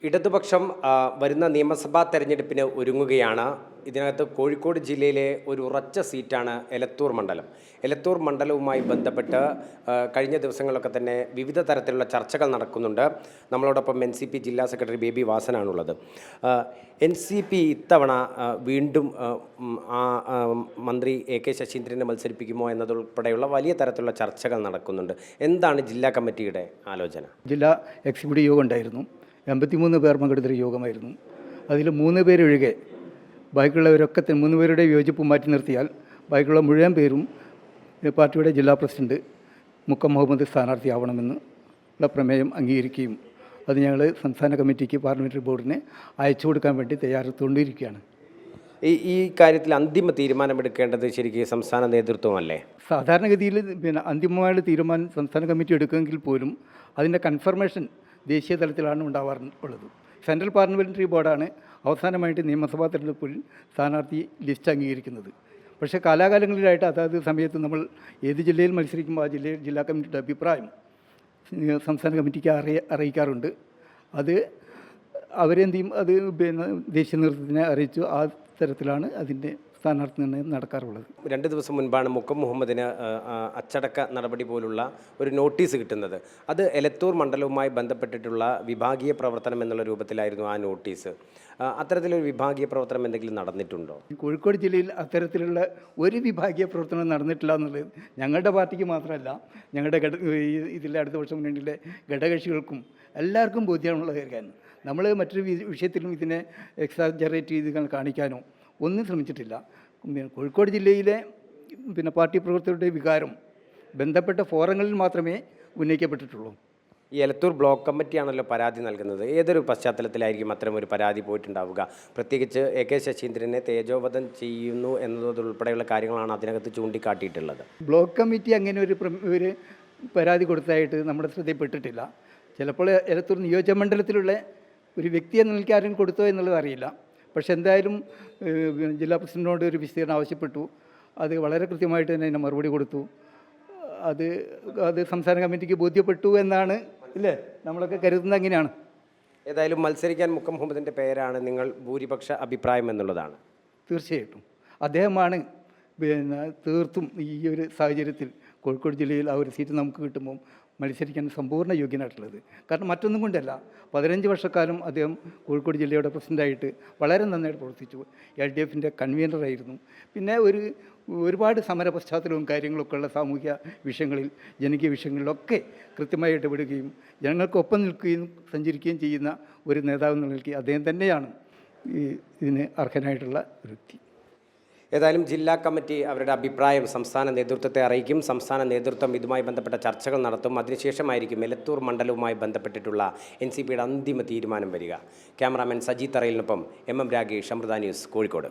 ഇടതുപക്ഷം വരുന്ന നിയമസഭാ തെരഞ്ഞെടുപ്പിന് ഒരുങ്ങുകയാണ്. ഇതിനകത്ത് കോഴിക്കോട് ജില്ലയിലെ ഒരു ഉറച്ച സീറ്റാണ് എലത്തൂർ മണ്ഡലം. എലത്തൂർ മണ്ഡലവുമായി ബന്ധപ്പെട്ട് കഴിഞ്ഞ ദിവസങ്ങളൊക്കെ തന്നെ വിവിധ തരത്തിലുള്ള ചർച്ചകൾ നടക്കുന്നുണ്ട്. നമ്മളോടൊപ്പം NCP ജില്ലാ സെക്രട്ടറി ബേബി വാസനാണുള്ളത്. NCP ഇത്തവണ വീണ്ടും മന്ത്രി AK ശശീന്ദ്രനെ മത്സരിപ്പിക്കുമോ എന്നതുൾപ്പെടെയുള്ള വലിയ തരത്തിലുള്ള ചർച്ചകൾ നടക്കുന്നുണ്ട്. എന്താണ് ജില്ലാ കമ്മിറ്റിയുടെ ആലോചന? ജില്ലാ എക്സിക്യൂട്ടീവ് യോഗം ഉണ്ടായിരുന്നു. 83 പേർ പങ്കെടുത്തൊരു യോഗമായിരുന്നു. അതിൽ 3 പേരൊഴികെ ബാക്കിയുള്ളവരൊക്കെ 3 പേരുടെ യോജിപ്പ് മാറ്റി നിർത്തിയാൽ ബാക്കിയുള്ള മുഴുവൻ പേരും പാർട്ടിയുടെ ജില്ലാ പ്രസിഡന്റ് മുക്കം മുഹമ്മദ് സ്ഥാനാർത്ഥിയാവണമെന്ന് ഉള്ള പ്രമേയം അംഗീകരിക്കുകയും അത് ഞങ്ങൾ സംസ്ഥാന കമ്മിറ്റിക്ക് പാർലമെൻ്ററി ബോർഡിന് അയച്ചു കൊടുക്കാൻ വേണ്ടി തയ്യാറെടുത്തുകൊണ്ടിരിക്കുകയാണ്. ഈ കാര്യത്തിൽ അന്തിമ തീരുമാനമെടുക്കേണ്ടത് ശരിക്കും സംസ്ഥാന നേതൃത്വമല്ലേ? സാധാരണഗതിയിൽ അന്തിമമായുള്ള തീരുമാനം സംസ്ഥാന കമ്മിറ്റി എടുക്കുമെങ്കിൽ പോലും അതിൻ്റെ കൺഫർമേഷൻ ദേശീയ തലത്തിലാണ് ഉണ്ടാവാറുള്ളത്. സെൻട്രൽ പാർലമെൻ്ററി ബോർഡാണ് അവസാനമായിട്ട് നിയമസഭാ തെരഞ്ഞെടുപ്പിൽ സ്ഥാനാർത്ഥി ലിസ്റ്റ് അംഗീകരിക്കുന്നത്. പക്ഷേ കാലാകാലങ്ങളിലായിട്ട് അതായത് സമയത്ത് നമ്മൾ ഏത് ജില്ലയിൽ മത്സരിക്കുമ്പോൾ ആ ജില്ലാ കമ്മിറ്റിയുടെ അഭിപ്രായം സംസ്ഥാന കമ്മിറ്റിക്ക് അറിയിക്കാറുണ്ട്. അത് അവരെന്ത് ചെയ്യും, അത് ദേശീയ നേതൃത്വത്തിനെ അറിയിച്ചു. ആ തരത്തിലാണ് അതിൻ്റെ സ്ഥാനാർത്ഥി നിർണ്ണയം നടക്കാറുള്ളത്. 2 ദിവസം മുൻപാണ് മുക്കം മുഹമ്മദിന് അച്ചടക്ക നടപടി പോലുള്ള ഒരു നോട്ടീസ് കിട്ടുന്നത്. അത് എലത്തൂർ മണ്ഡലവുമായി ബന്ധപ്പെട്ടിട്ടുള്ള വിഭാഗീയ പ്രവർത്തനം എന്നുള്ള രൂപത്തിലായിരുന്നു ആ നോട്ടീസ്. അത്തരത്തിലൊരു വിഭാഗീയ പ്രവർത്തനം എന്തെങ്കിലും നടന്നിട്ടുണ്ടോ? കോഴിക്കോട് ജില്ലയിൽ അത്തരത്തിലുള്ള ഒരു വിഭാഗീയ പ്രവർത്തനം നടന്നിട്ടില്ല എന്നുള്ളത് ഞങ്ങളുടെ പാർട്ടിക്ക് മാത്രമല്ല, ഞങ്ങളുടെ ഇതിലെ അടുത്ത വർഷം മുന്നിലെ ഘടകകക്ഷികൾക്കും എല്ലാവർക്കും ബോധ്യമുള്ള കാര്യമാണ്. നമ്മൾ മറ്റൊരു വിഷയത്തിലും ഇതിനെ എക്സാജറേറ്റ് ചെയ്ത് കാണിക്കാനോ ഒന്നും ശ്രമിച്ചിട്ടില്ല. കോഴിക്കോട് ജില്ലയിലെ പാർട്ടി പ്രവർത്തകരുടെ വികാരം ബന്ധപ്പെട്ട ഫോറങ്ങളിൽ മാത്രമേ ഉന്നയിക്കപ്പെട്ടിട്ടുള്ളൂ. ഈ എലത്തൂർ ബ്ലോക്ക് കമ്മിറ്റിയാണല്ലോ പരാതി നൽകുന്നത്. ഏതൊരു പശ്ചാത്തലത്തിലായിരിക്കും അത്തരം ഒരു പരാതി പോയിട്ടുണ്ടാവുക? പ്രത്യേകിച്ച് AK ശശീന്ദ്രനെ തേജോവധം ചെയ്യുന്നു എന്നതുൾപ്പെടെയുള്ള കാര്യങ്ങളാണ് അതിനകത്ത് ചൂണ്ടിക്കാട്ടിയിട്ടുള്ളത്. ബ്ലോക്ക് കമ്മിറ്റി അങ്ങനെ ഒരു പരാതി കൊടുത്തതായിട്ട് നമ്മുടെ ശ്രദ്ധയിൽപ്പെട്ടിട്ടില്ല. ചിലപ്പോൾ എലത്തൂർ നിയോജകമണ്ഡലത്തിലുള്ള ഒരു വ്യക്തിയെ നിൽക്കാരും കൊടുത്തോ എന്നുള്ളത് അറിയില്ല. പക്ഷെ എന്തായാലും ജില്ലാ പ്രസിഡന്റിനോട് ഒരു വിശദീകരണം ആവശ്യപ്പെട്ടു. അത് വളരെ കൃത്യമായിട്ട് തന്നെ അതിന് മറുപടി കൊടുത്തു. അത് സംസ്ഥാന കമ്മിറ്റിക്ക് ബോധ്യപ്പെട്ടു എന്നാണ് ഇല്ലേ നമ്മളൊക്കെ കരുതുന്നത്. അങ്ങനെയാണ്. ഏതായാലും മത്സരിക്കാൻ മുക്കം മുഹമ്മദിൻ്റെ പേരാണ് നിങ്ങൾ ഭൂരിപക്ഷ അഭിപ്രായം എന്നുള്ളതാണ്. തീർച്ചയായിട്ടും അദ്ദേഹമാണ് തീർത്തും ഈ ഒരു സാഹചര്യത്തിൽ കോഴിക്കോട് ജില്ലയിൽ ആ ഒരു സീറ്റ് നമുക്ക് കിട്ടുമ്പോൾ മത്സരിക്കാൻ സമ്പൂർണ്ണ യോഗ്യനായിട്ടുള്ളത്. കാരണം മറ്റൊന്നും കൊണ്ടല്ല, 15 വർഷക്കാലം അദ്ദേഹം കോഴിക്കോട് ജില്ലയുടെ പ്രസിഡൻ്റായിട്ട് വളരെ നന്നായിട്ട് പ്രവർത്തിച്ചു. LDFൻ്റെ കൺവീനറായിരുന്നു. പിന്നെ ഒരുപാട് സമര പശ്ചാത്തലവും കാര്യങ്ങളൊക്കെ ഉള്ള സാമൂഹ്യ വിഷയങ്ങളിൽ, ജനകീയ വിഷയങ്ങളിലൊക്കെ കൃത്യമായി ഇടപെടുകയും ജനങ്ങൾക്കൊപ്പം നിൽക്കുകയും സഞ്ചരിക്കുകയും ചെയ്യുന്ന ഒരു നേതാവ് എന്ന നിലയ്ക്ക് അദ്ദേഹം തന്നെയാണ് ഇതിന് അർഹനായിട്ടുള്ള ഒരു വ്യക്തി. ഏതായാലും ജില്ലാ കമ്മിറ്റി അവരുടെ അഭിപ്രായം സംസ്ഥാന നേതൃത്വത്തെ അറിയിക്കും. സംസ്ഥാന നേതൃത്വം ഇതുമായി ബന്ധപ്പെട്ട ചർച്ചകൾ നടത്തും. അതിനുശേഷമായിരിക്കും എലത്തൂർ മണ്ഡലവുമായി ബന്ധപ്പെട്ടിട്ടുള്ള NCPയുടെ അന്തിമ തീരുമാനം വരിക. ക്യാമറാമാൻ സജി തറയിലിനൊപ്പം MM രാഗേഷ്, അമൃത ന്യൂസ്, കോഴിക്കോട്.